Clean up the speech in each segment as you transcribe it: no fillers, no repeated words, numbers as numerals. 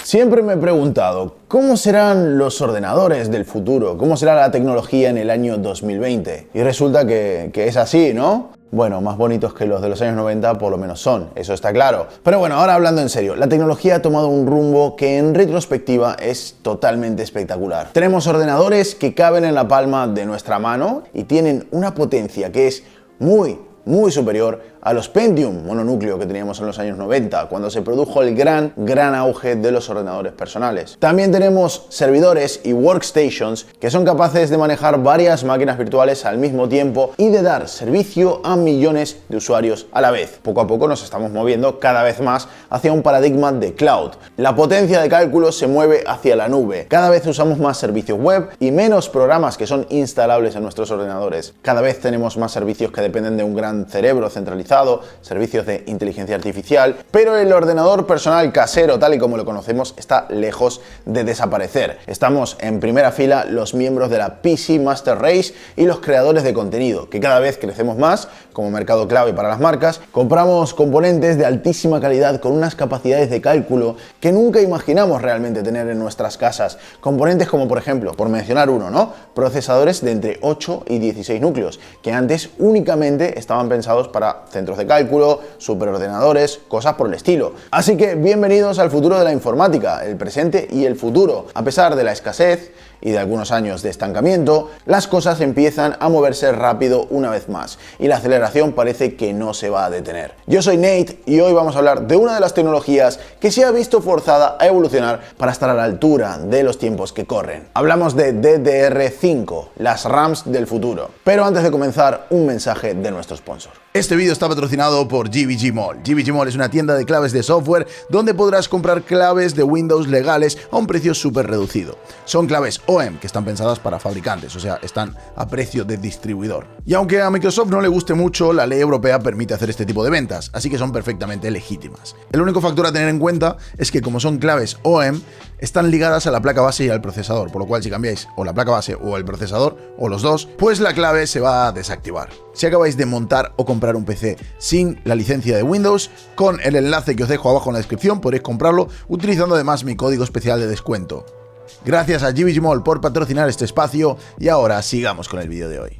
Siempre me he preguntado, ¿cómo serán los ordenadores del futuro? ¿Cómo será la tecnología en el año 2020? Y resulta que es así, ¿no? Bueno, más bonitos que los de los años 90 por lo menos son, eso está claro. Pero bueno, ahora hablando en serio, la tecnología ha tomado un rumbo que en retrospectiva es totalmente espectacular. Tenemos ordenadores que caben en la palma de nuestra mano y tienen una potencia que es muy superior a los Pentium mononúcleo que teníamos en los años 90, cuando se produjo el gran auge de los ordenadores personales. También tenemos servidores y workstations que son capaces de manejar varias máquinas virtuales al mismo tiempo y de dar servicio a millones de usuarios a la vez. Poco a poco nos estamos moviendo cada vez más hacia un paradigma de cloud. La potencia de cálculo se mueve hacia la nube. Cada vez usamos más servicios web y menos programas que son instalables en nuestros ordenadores. Cada vez tenemos más servicios que dependen de un gran cerebro centralizado, servicios de inteligencia artificial, pero el ordenador personal casero, tal y como lo conocemos, está lejos de desaparecer. Estamos en primera fila los miembros de la PC Master Race y los creadores de contenido, que cada vez crecemos más como mercado clave para las marcas. Compramos componentes de altísima calidad con unas capacidades de cálculo que nunca imaginamos realmente tener en nuestras casas. Componentes como, por ejemplo, por mencionar uno, ¿no? Procesadores de entre 8 y 16 núcleos, que antes únicamente estaban pensados para centros de cálculo, superordenadores, cosas por el estilo. Así que bienvenidos al futuro de la informática, el presente y el futuro. A pesar de la escasez y de algunos años de estancamiento, las cosas empiezan a moverse rápido una vez más y la aceleración parece que no se va a detener. Yo soy Nate y hoy vamos a hablar de una de las tecnologías que se ha visto forzada a evolucionar para estar a la altura de los tiempos que corren. Hablamos de DDR5, las RAMs del futuro. Pero antes de comenzar, un mensaje de nuestro sponsor. Este vídeo está patrocinado por GVG Mall. GVG Mall es una tienda de claves de software donde podrás comprar claves de Windows legales a un precio súper reducido. Son claves OEM que están pensadas para fabricantes, o sea, están a precio de distribuidor. Y aunque a Microsoft no le guste mucho, la ley europea permite hacer este tipo de ventas, así que son perfectamente legítimas. El único factor a tener en cuenta es que como son claves OEM, están ligadas a la placa base y al procesador, por lo cual si cambiáis o la placa base o el procesador, o los dos, pues la clave se va a desactivar. Si acabáis de montar o comprar un PC sin la licencia de Windows, con el enlace que os dejo abajo en la descripción podréis comprarlo utilizando además mi código especial de descuento. Gracias a GVG Mall por patrocinar este espacio y ahora sigamos con el vídeo de hoy.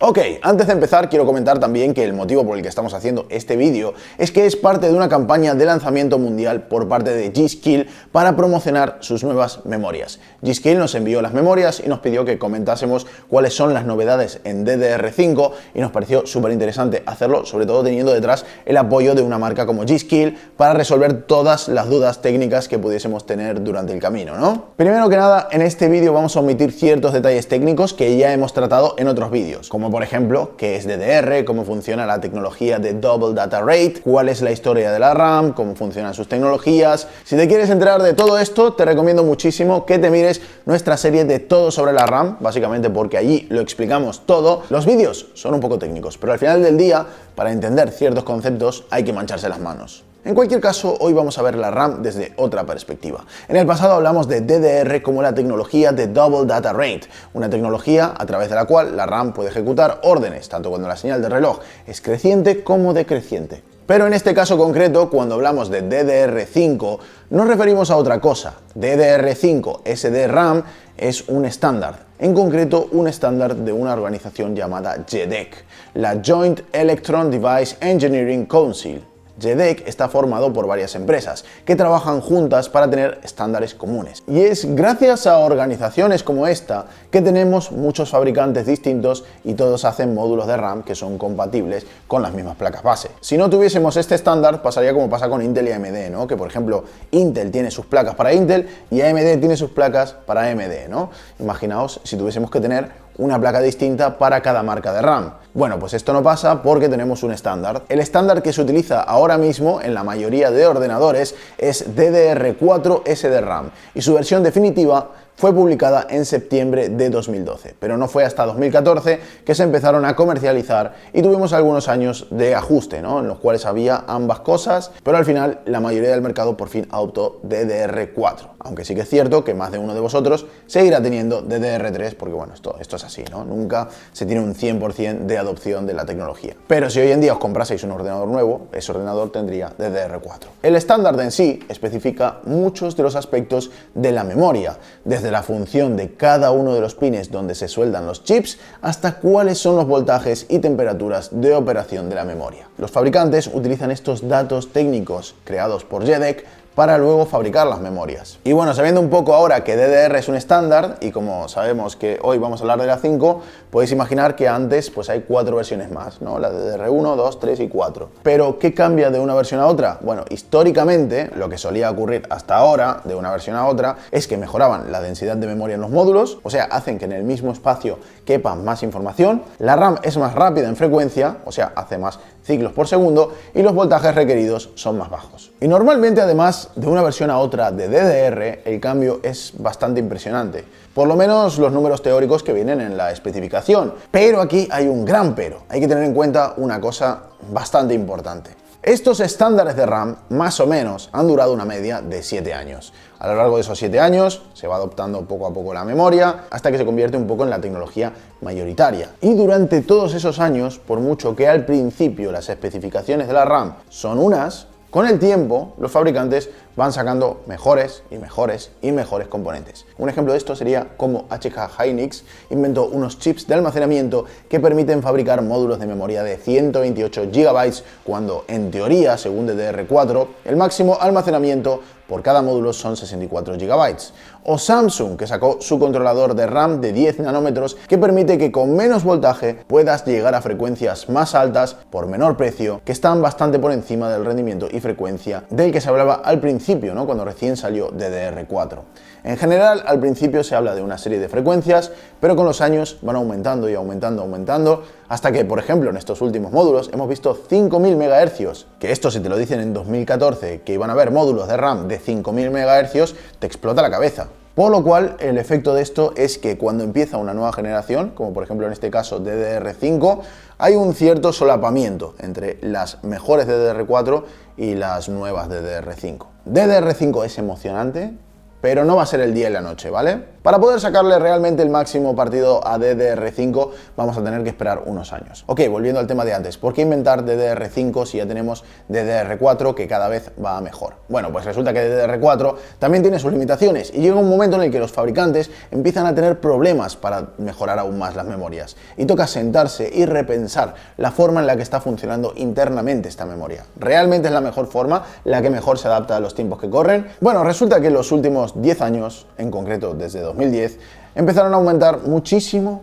Ok, antes de empezar quiero comentar también que el motivo por el que estamos haciendo este vídeo es que es parte de una campaña de lanzamiento mundial por parte de G.Skill para promocionar sus nuevas memorias. G.Skill nos envió las memorias y nos pidió que comentásemos cuáles son las novedades en DDR5 y nos pareció súper interesante hacerlo, sobre todo teniendo detrás el apoyo de una marca como G.Skill para resolver todas las dudas técnicas que pudiésemos tener durante el camino, ¿no? Primero que nada, en este vídeo vamos a omitir ciertos detalles técnicos que ya hemos tratado en otros vídeos, como por ejemplo qué es DDR, cómo funciona la tecnología de Double Data Rate, cuál es la historia de la RAM, cómo funcionan sus tecnologías. Si te quieres enterar de todo esto, te recomiendo muchísimo que te mires nuestra serie de todo sobre la RAM, básicamente porque allí lo explicamos todo. Los vídeos son un poco técnicos, pero al final del día, para entender ciertos conceptos hay que mancharse las manos. En cualquier caso, hoy vamos a ver la RAM desde otra perspectiva. En el pasado hablamos de DDR como la tecnología de Double Data Rate, una tecnología a través de la cual la RAM puede ejecutar órdenes, tanto cuando la señal de reloj es creciente como decreciente. Pero en este caso concreto, cuando hablamos de DDR5, nos referimos a otra cosa. DDR5 SDRAM es un estándar, en concreto un estándar de una organización llamada JEDEC, la Joint Electron Device Engineering Council. JEDEC está formado por varias empresas que trabajan juntas para tener estándares comunes. Y es gracias a organizaciones como esta que tenemos muchos fabricantes distintos y todos hacen módulos de RAM que son compatibles con las mismas placas base. Si no tuviésemos este estándar, pasaría como pasa con Intel y AMD, ¿no? Que por ejemplo, Intel tiene sus placas para Intel y AMD tiene sus placas para AMD, ¿no? Imaginaos si tuviésemos que tener una placa distinta para cada marca de RAM. Bueno, pues esto no pasa porque tenemos un estándar. El estándar que se utiliza ahora mismo en la mayoría de ordenadores es DDR4 SDRAM y su versión definitiva fue publicada en septiembre de 2012, pero no fue hasta 2014 que se empezaron a comercializar y tuvimos algunos años de ajuste, ¿no?, en los cuales había ambas cosas, pero al final la mayoría del mercado por fin adoptó DDR4, aunque sí que es cierto que más de uno de vosotros seguirá teniendo DDR3 porque bueno, esto es así, ¿no? Nunca se tiene un 100% de adopción de la tecnología. Pero si hoy en día os compraseis un ordenador nuevo, ese ordenador tendría DDR4. El estándar en sí especifica muchos de los aspectos de la memoria, desde la función de cada uno de los pines donde se sueldan los chips hasta cuáles son los voltajes y temperaturas de operación de la memoria. Los fabricantes utilizan estos datos técnicos creados por JEDEC para luego fabricar las memorias. Y bueno, sabiendo un poco ahora que DDR es un estándar y como sabemos que hoy vamos a hablar de la 5, podéis imaginar que antes pues hay 4 versiones más, ¿no? La DDR1, 2, 3 y 4. Pero ¿qué cambia de una versión a otra? Bueno, históricamente lo que solía ocurrir hasta ahora de una versión a otra es que mejoraban la densidad de memoria en los módulos, o sea, hacen que en el mismo espacio quepa más información, la RAM es más rápida en frecuencia, o sea, hace más ciclos por segundo y los voltajes requeridos son más bajos. Y normalmente además de una versión a otra de DDR el cambio es bastante impresionante, por lo menos los números teóricos que vienen en la especificación, pero aquí hay un gran pero, hay que tener en cuenta una cosa bastante importante. Estos estándares de RAM, más o menos, han durado una media de 7 años. A lo largo de esos 7 años se va adoptando poco a poco la memoria hasta que se convierte un poco en la tecnología mayoritaria. Y durante todos esos años, por mucho que al principio las especificaciones de la RAM son unas, con el tiempo los fabricantes van sacando mejores y mejores y mejores componentes. Un ejemplo de esto sería cómo HK Hynix inventó unos chips de almacenamiento que permiten fabricar módulos de memoria de 128 GB cuando en teoría, según DDR4, el máximo almacenamiento por cada módulo son 64 GB. O Samsung, que sacó su controlador de RAM de 10 nanómetros que permite que con menos voltaje puedas llegar a frecuencias más altas por menor precio, que están bastante por encima del rendimiento y frecuencia del que se hablaba al principio, ¿no?, cuando recién salió DDR4. En general, al principio se habla de una serie de frecuencias, pero con los años van aumentando y aumentando, hasta que, por ejemplo, en estos últimos módulos hemos visto 5000 MHz, que esto si te lo dicen en 2014, que iban a haber módulos de RAM de 5000 MHz, te explota la cabeza. Por lo cual, el efecto de esto es que cuando empieza una nueva generación, como por ejemplo en este caso DDR5, hay un cierto solapamiento entre las mejores DDR4 y las nuevas DDR5. DDR5 es emocionante, pero no va a ser el día y la noche, ¿vale? Para poder sacarle realmente el máximo partido a DDR5 vamos a tener que esperar unos años. Ok, volviendo al tema de antes, ¿por qué inventar DDR5 si ya tenemos DDR4 que cada vez va mejor? Bueno, pues resulta que DDR4 también tiene sus limitaciones y llega un momento en el que los fabricantes empiezan a tener problemas para mejorar aún más las memorias y toca sentarse y repensar la forma en la que está funcionando internamente esta memoria. ¿Realmente es la mejor forma, la que mejor se adapta a los tiempos que corren? Bueno, resulta que en los últimos 10 años, en concreto desde 2010, empezaron a aumentar muchísimo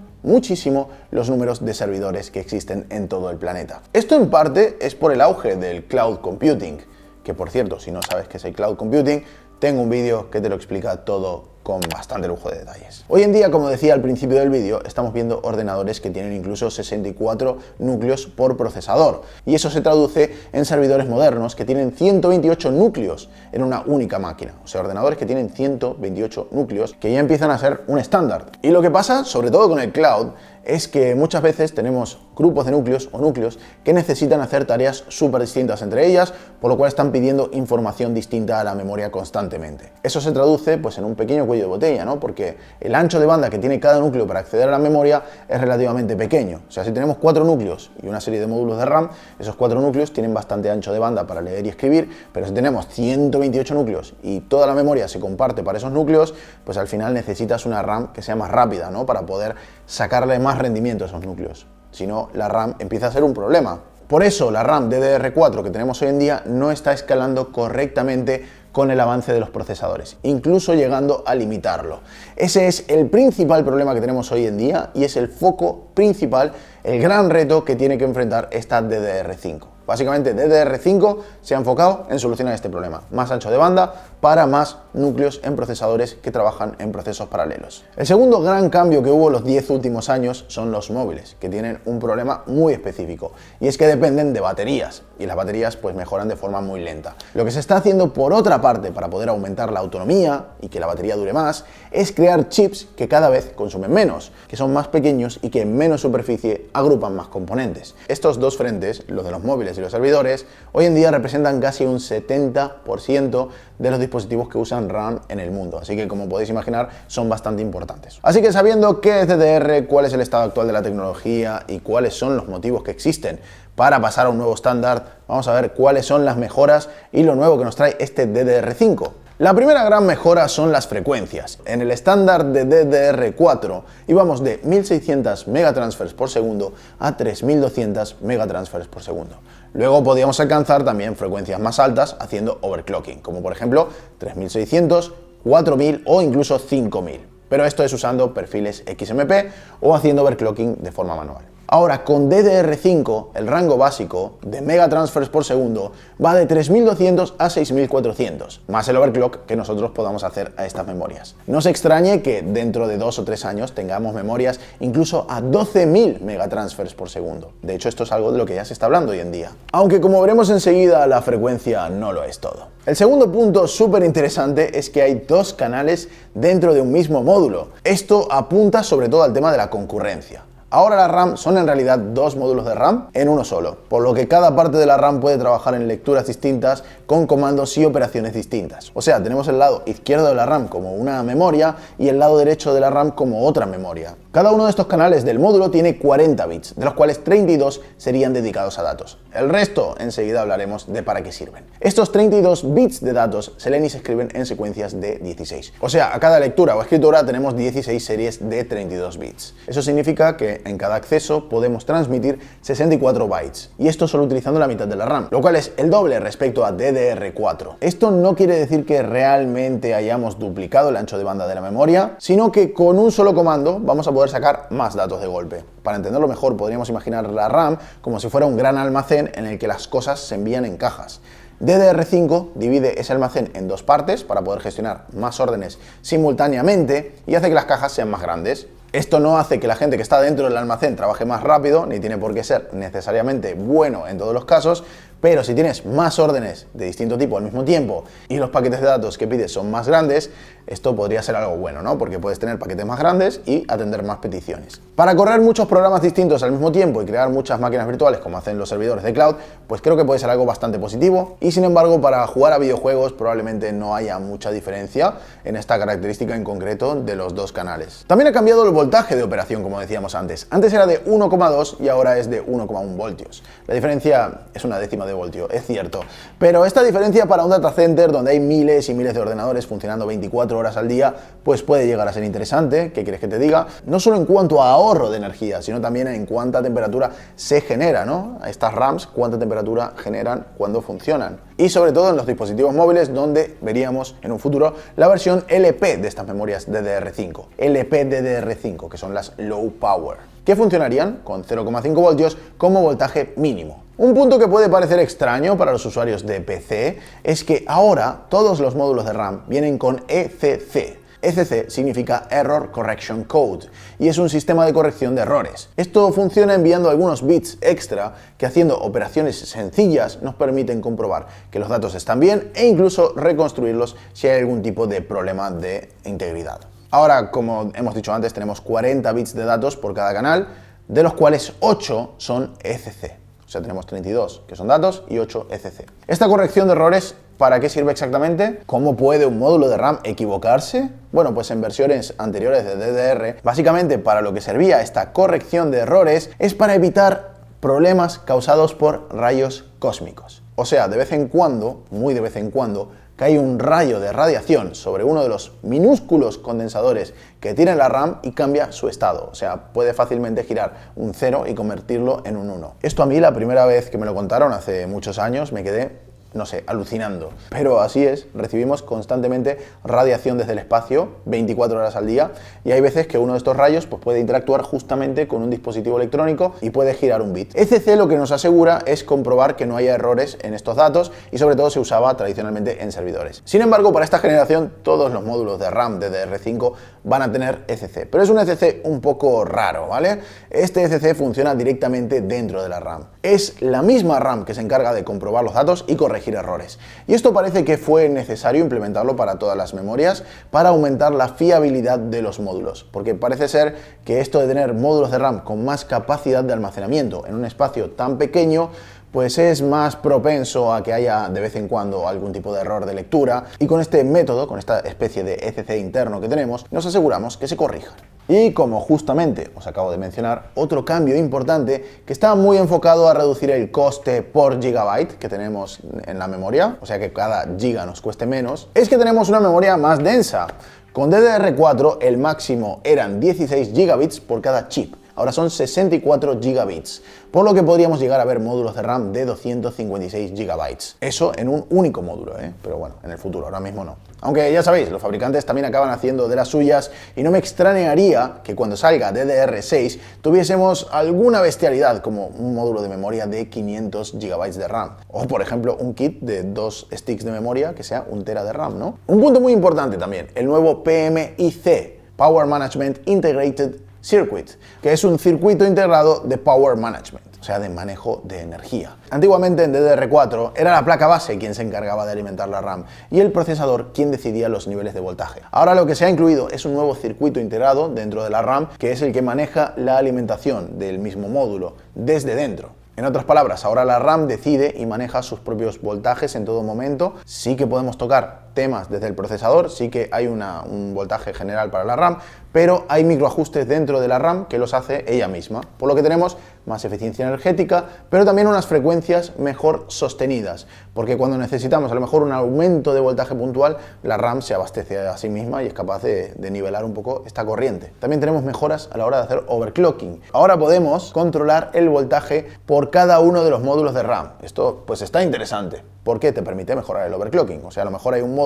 los números de servidores que existen en todo el planeta. Esto en parte es por el auge del cloud computing, que por cierto, si no sabes qué es el cloud computing, tengo un vídeo que te lo explica todo con bastante lujo de detalles. Hoy en día, como decía al principio del vídeo, estamos viendo ordenadores que tienen incluso 64 núcleos por procesador, y eso se traduce en servidores modernos que tienen 128 núcleos en una única máquina, o sea, ordenadores que tienen 128 núcleos que ya empiezan a ser un estándar. Y lo que pasa, sobre todo con el cloud, es que muchas veces tenemos grupos de núcleos o núcleos que necesitan hacer tareas súper distintas entre ellas, por lo cual están pidiendo información distinta a la memoria constantemente. Eso se traduce pues en un pequeño cuello de botella, ¿no? Porque el ancho de banda que tiene cada núcleo para acceder a la memoria es relativamente pequeño. O sea, si tenemos 4 núcleos y una serie de módulos de RAM, esos 4 núcleos tienen bastante ancho de banda para leer y escribir, pero si tenemos 128 núcleos y toda la memoria se comparte para esos núcleos, pues al final necesitas una RAM que sea más rápida, ¿no? Para poder sacarle más rendimiento a esos núcleos. Si no, la RAM empieza a ser un problema. Por eso la RAM DDR4 que tenemos hoy en día no está escalando correctamente con el avance de los procesadores, incluso llegando a limitarlo. Ese es el principal problema que tenemos hoy en día y es el foco principal el gran reto que tiene que enfrentar esta DDR5. Básicamente DDR5 se ha enfocado en solucionar este problema, más ancho de banda para más núcleos en procesadores que trabajan en procesos paralelos. El segundo gran cambio que hubo los 10 últimos años son los móviles, que tienen un problema muy específico, y es que dependen de baterías, y las baterías pues mejoran de forma muy lenta. Lo que se está haciendo por otra parte para poder aumentar la autonomía y que la batería dure más, es crear chips que cada vez consumen menos, que son más pequeños y que en menos superficie agrupan más componentes. Estos dos frentes, los de los móviles y los servidores, hoy en día representan casi un 70% de los dispositivos que usan RAM en el mundo, así que como podéis imaginar son bastante importantes. Así que sabiendo qué es DDR, cuál es el estado actual de la tecnología y cuáles son los motivos que existen para pasar a un nuevo estándar, vamos a ver cuáles son las mejoras y lo nuevo que nos trae este DDR5. La primera gran mejora son las frecuencias. En el estándar de DDR4 íbamos de 1600 megatransfers por segundo a 3200 megatransfers por segundo. Luego podíamos alcanzar también frecuencias más altas haciendo overclocking, como por ejemplo 3600, 4000 o incluso 5000. Pero esto es usando perfiles XMP o haciendo overclocking de forma manual. Ahora, con DDR5, el rango básico de megatransfers por segundo va de 3200 a 6400, más el overclock que nosotros podamos hacer a estas memorias. No se extrañe que dentro de 2 o 3 años tengamos memorias incluso a 12.000 megatransfers por segundo. De hecho, esto es algo de lo que ya se está hablando hoy en día. Aunque como veremos enseguida, la frecuencia no lo es todo. El segundo punto súper interesante es que hay dos canales dentro de un mismo módulo. Esto apunta sobre todo al tema de la concurrencia. Ahora la RAM son en realidad dos módulos de RAM en uno solo, por lo que cada parte de la RAM puede trabajar en lecturas distintas con comandos y operaciones distintas. O sea, tenemos el lado izquierdo de la RAM como una memoria y el lado derecho de la RAM como otra memoria. Cada uno de estos canales del módulo tiene 40 bits, de los cuales 32 serían dedicados a datos. El resto, enseguida hablaremos de para qué sirven. Estos 32 bits de datos se leen y se escriben en secuencias de 16. O sea, a cada lectura o escritura tenemos 16 series de 32 bits. Eso significa que en cada acceso podemos transmitir 64 bytes, y esto solo utilizando la mitad de la RAM, lo cual es el doble respecto a DDR4. Esto no quiere decir que realmente hayamos duplicado el ancho de banda de la memoria, sino que con un solo comando vamos a poder sacar más datos de golpe. Para entenderlo mejor, podríamos imaginar la RAM como si fuera un gran almacén en el que las cosas se envían en cajas. DDR5 divide ese almacén en dos partes para poder gestionar más órdenes simultáneamente y hace que las cajas sean más grandes. Esto no hace que la gente que está dentro del almacén trabaje más rápido, ni tiene por qué ser necesariamente bueno en todos los casos, pero si tienes más órdenes de distinto tipo al mismo tiempo y los paquetes de datos que pides son más grandes, esto podría ser algo bueno, ¿no? Porque puedes tener paquetes más grandes y atender más peticiones. Para correr muchos programas distintos al mismo tiempo y crear muchas máquinas virtuales como hacen los servidores de cloud, pues creo que puede ser algo bastante positivo, y sin embargo para jugar a videojuegos probablemente no haya mucha diferencia en esta característica en concreto de los dos canales. También ha cambiado el voltaje de operación, como decíamos antes. Antes era de 1,2 y ahora es de 1,1 voltios. La diferencia es una décima de voltio, es cierto, pero esta diferencia para un data center donde hay miles y miles de ordenadores funcionando 24 horas al día, pues puede llegar a ser interesante. ¿Qué quieres que te diga? No solo en cuanto a ahorro de energía, sino también en cuánta temperatura se genera, ¿no? Estas RAMs, cuánta temperatura generan cuando funcionan. Y sobre todo en los dispositivos móviles, donde veríamos en un futuro la versión LP de estas memorias DDR5, LP DDR5, que son las Low Power, que funcionarían con 0,5 voltios como voltaje mínimo. Un punto que puede parecer extraño para los usuarios de PC es que ahora todos los módulos de RAM vienen con ECC. ECC significa Error Correction Code y es un sistema de corrección de errores. Esto funciona enviando algunos bits extra que, haciendo operaciones sencillas, nos permiten comprobar que los datos están bien e incluso reconstruirlos si hay algún tipo de problema de integridad. Ahora, como hemos dicho antes, tenemos 40 bits de datos por cada canal, de los cuales 8 son ECC. O sea, tenemos 32 que son datos y 8 ECC. Esta corrección de errores, ¿para qué sirve exactamente? ¿Cómo puede un módulo de RAM equivocarse? Bueno, pues en versiones anteriores de DDR, básicamente para lo que servía esta corrección de errores es para evitar problemas causados por rayos cósmicos. O sea, de vez en cuando, muy de vez en cuando, cae un rayo de radiación sobre uno de los minúsculos condensadores que tiene la RAM y cambia su estado. O sea, puede fácilmente girar un 0 y convertirlo en un 1. Esto a mí, la primera vez que me lo contaron hace muchos años, me quedé no sé, alucinando. Pero así es, recibimos constantemente radiación desde el espacio, 24 horas al día, y hay veces que uno de estos rayos pues, puede interactuar justamente con un dispositivo electrónico y puede girar un bit. ECC lo que nos asegura es comprobar que no haya errores en estos datos y sobre todo se usaba tradicionalmente en servidores. Sin embargo, para esta generación todos los módulos de RAM DDR5 van a tener ECC, pero es un ECC un poco raro, ¿vale? Este ECC funciona directamente dentro de la RAM. Es la misma RAM que se encarga de comprobar los datos y corregir errores. Y esto parece que fue necesario implementarlo para todas las memorias para aumentar la fiabilidad de los módulos, porque parece ser que esto de tener módulos de RAM con más capacidad de almacenamiento en un espacio tan pequeño pues es más propenso a que haya de vez en cuando algún tipo de error de lectura, y con este método, con esta especie de ECC interno que tenemos, nos aseguramos que se corrijan. Y como justamente os acabo de mencionar, otro cambio importante que está muy enfocado a reducir el coste por gigabyte que tenemos en la memoria, o sea que cada giga nos cueste menos, es que tenemos una memoria más densa. Con DDR4 el máximo eran 16 gigabits por cada chip. Ahora son 64 gigabits, por lo que podríamos llegar a ver módulos de RAM de 256 gigabytes. Eso en un único módulo, pero bueno, en el futuro, ahora mismo no. Aunque ya sabéis, los fabricantes también acaban haciendo de las suyas y no me extrañaría que cuando salga DDR6 tuviésemos alguna bestialidad como un módulo de memoria de 500 gigabytes de RAM. O por ejemplo un kit de 2 sticks de memoria que sea 1 tera de RAM, ¿no? Un punto muy importante también, el nuevo PMIC, Power Management Integrated Circuit, que es un circuito integrado de Power Management, o sea, de manejo de energía. Antiguamente en DDR4 era la placa base quien se encargaba de alimentar la RAM y el procesador quien decidía los niveles de voltaje. Ahora lo que se ha incluido es un nuevo circuito integrado dentro de la RAM que es el que maneja la alimentación del mismo módulo desde dentro. En otras palabras, ahora la RAM decide y maneja sus propios voltajes en todo momento. Sí que podemos tocar temas desde el procesador, sí que hay un voltaje general para la RAM, pero hay microajustes dentro de la RAM que los hace ella misma, por lo que tenemos más eficiencia energética, pero también unas frecuencias mejor sostenidas, porque cuando necesitamos a lo mejor un aumento de voltaje puntual, la RAM se abastece a sí misma y es capaz de nivelar un poco esta corriente. También tenemos mejoras a la hora de hacer overclocking. Ahora podemos controlar el voltaje por cada uno de los módulos de RAM. Esto pues está interesante, porque te permite mejorar el overclocking. O sea, a lo mejor hay un módulo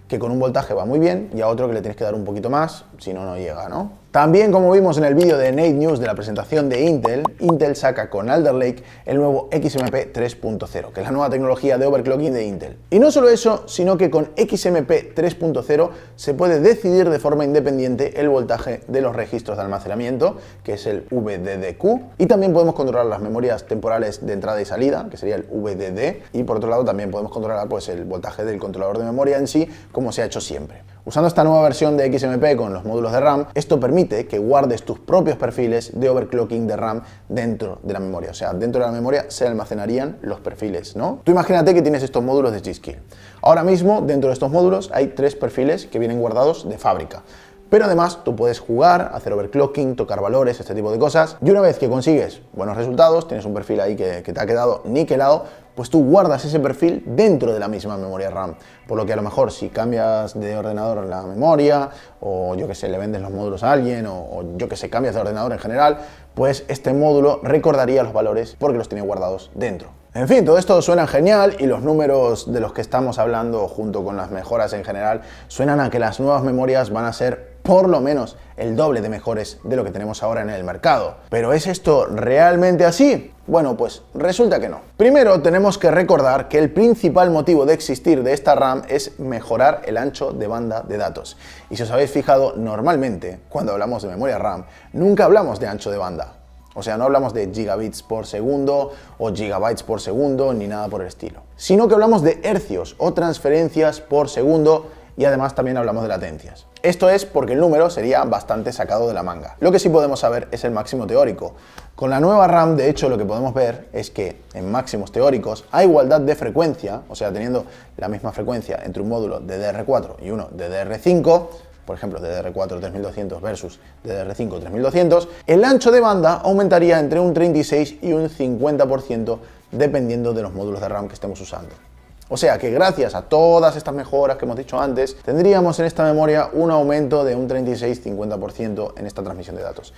que con un voltaje va muy bien y a otro que le tienes que dar un poquito más, si no, no llega, ¿no? También, como vimos en el vídeo de Nate News de la presentación de Intel saca con Alder Lake el nuevo XMP 3.0, que es la nueva tecnología de overclocking de Intel. Y no solo eso, sino que con XMP 3.0 se puede decidir de forma independiente el voltaje de los registros de almacenamiento, que es el VDDQ, y también podemos controlar las memorias temporales de entrada y salida, que sería el VDD, y por otro lado también podemos controlar pues, el voltaje del controlador de memoria en sí, como se ha hecho siempre. Usando esta nueva versión de XMP con los módulos de RAM, esto permite que guardes tus propios perfiles de overclocking de RAM dentro de la memoria. O sea, dentro de la memoria se almacenarían los perfiles, ¿no? Tú imagínate que tienes estos módulos de G-Skill. Ahora mismo, dentro de estos módulos, hay 3 perfiles que vienen guardados de fábrica. Pero además tú puedes jugar, hacer overclocking, tocar valores, este tipo de cosas. Y una vez que consigues buenos resultados, tienes un perfil ahí que te ha quedado niquelado, pues tú guardas ese perfil dentro de la misma memoria RAM. Por lo que a lo mejor si cambias de ordenador la memoria, o yo que sé, le vendes los módulos a alguien, o yo que sé, cambias de ordenador en general, pues este módulo recordaría los valores porque los tiene guardados dentro. En fin, todo esto suena genial y los números de los que estamos hablando junto con las mejoras en general suenan a que las nuevas memorias van a ser por lo menos el doble de mejores de lo que tenemos ahora en el mercado. ¿Pero es esto realmente así? Bueno, pues resulta que no. Primero tenemos que recordar que el principal motivo de existir de esta RAM es mejorar el ancho de banda de datos. Y si os habéis fijado, normalmente cuando hablamos de memoria RAM, nunca hablamos de ancho de banda. O sea, no hablamos de gigabits por segundo o gigabytes por segundo ni nada por el estilo. Sino que hablamos de hercios o transferencias por segundo y además también hablamos de latencias. Esto es porque el número sería bastante sacado de la manga. Lo que sí podemos saber es el máximo teórico. Con la nueva RAM, de hecho, lo que podemos ver es que en máximos teóricos, a igualdad de frecuencia, o sea, teniendo la misma frecuencia entre un módulo de DDR4 y uno de DDR5, por ejemplo, DDR4 3200 versus DDR5 3200, el ancho de banda aumentaría entre un 36 y un 50% dependiendo de los módulos de RAM que estemos usando. O sea que gracias a todas estas mejoras que hemos dicho antes, tendríamos en esta memoria un aumento de un 36-50% en esta transmisión de datos.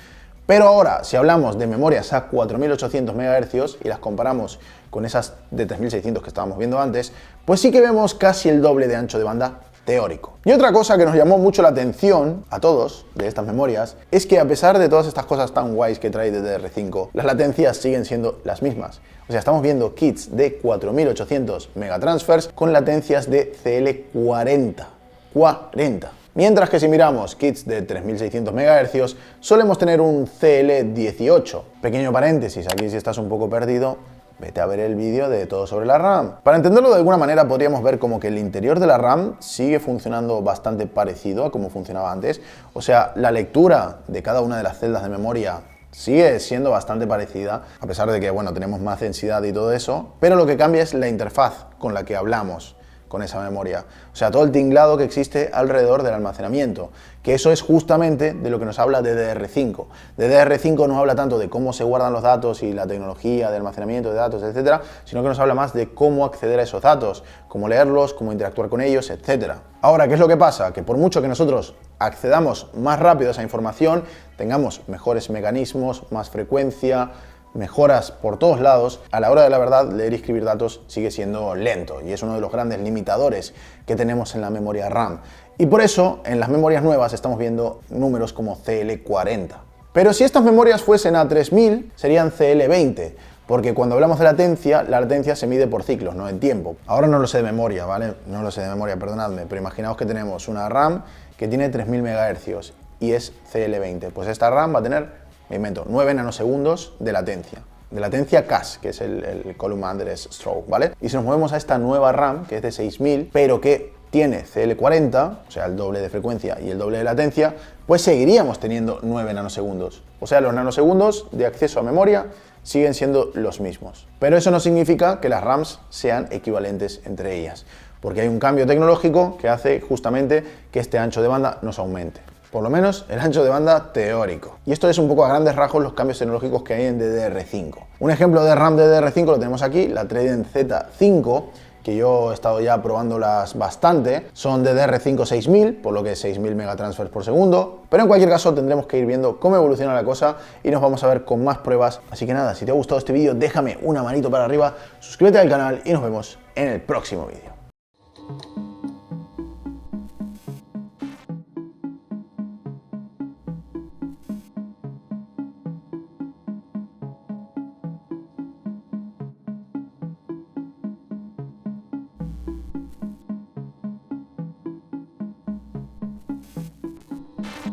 Pero ahora, si hablamos de memorias a 4800 MHz y las comparamos con esas de 3600 que estábamos viendo antes, pues sí que vemos casi el doble de ancho de banda teórico. Y otra cosa que nos llamó mucho la atención a todos de estas memorias es que a pesar de todas estas cosas tan guays que trae DDR5, las latencias siguen siendo las mismas. O sea, estamos viendo kits de 4800 megatransfers con latencias de CL40. 40. Mientras que si miramos kits de 3600 MHz, solemos tener un CL18. Pequeño paréntesis, aquí si estás un poco perdido, vete a ver el vídeo de todo sobre la RAM. Para entenderlo de alguna manera podríamos ver como que el interior de la RAM sigue funcionando bastante parecido a como funcionaba antes. O sea, la lectura de cada una de las celdas de memoria sigue siendo bastante parecida, a pesar de que, bueno, tenemos más densidad y todo eso, pero lo que cambia es la interfaz con la que hablamos con esa memoria. O sea, todo el tinglado que existe alrededor del almacenamiento, que eso es justamente de lo que nos habla DDR5. DDR5 no habla tanto de cómo se guardan los datos y la tecnología de almacenamiento de datos, etcétera, sino que nos habla más de cómo acceder a esos datos, cómo leerlos, cómo interactuar con ellos, etcétera. Ahora, ¿qué es lo que pasa? Que por mucho que nosotros accedamos más rápido a esa información, tengamos mejores mecanismos, más frecuencia, mejoras por todos lados, a la hora de la verdad leer y escribir datos sigue siendo lento y es uno de los grandes limitadores que tenemos en la memoria RAM. Y por eso en las memorias nuevas estamos viendo números como CL40. Pero si estas memorias fuesen a 3000 serían CL20, porque cuando hablamos de latencia, la latencia se mide por ciclos, no en tiempo. Ahora no lo sé de memoria, ¿vale? No lo sé de memoria, perdonadme, pero imaginaos que tenemos una RAM que tiene 3000 MHz y es CL20. Pues esta RAM va a tener, me invento, 9 nanosegundos de latencia CAS, que es el Column Under Stroke, ¿vale? Y si nos movemos a esta nueva RAM, que es de 6000, pero que tiene CL40, o sea, el doble de frecuencia y el doble de latencia, pues seguiríamos teniendo 9 nanosegundos. O sea, los nanosegundos de acceso a memoria siguen siendo los mismos. Pero eso no significa que las RAMs sean equivalentes entre ellas, porque hay un cambio tecnológico que hace justamente que este ancho de banda nos aumente. Por lo menos el ancho de banda teórico. Y esto es un poco a grandes rasgos los cambios tecnológicos que hay en DDR5. Un ejemplo de RAM de DDR5 lo tenemos aquí, la Trident Z5, que yo he estado ya probándolas bastante. Son DDR5 6000, por lo que 6000 megatransfers por segundo. Pero en cualquier caso tendremos que ir viendo cómo evoluciona la cosa y nos vamos a ver con más pruebas. Así que nada, si te ha gustado este vídeo, déjame una manito para arriba, suscríbete al canal y nos vemos en el próximo vídeo.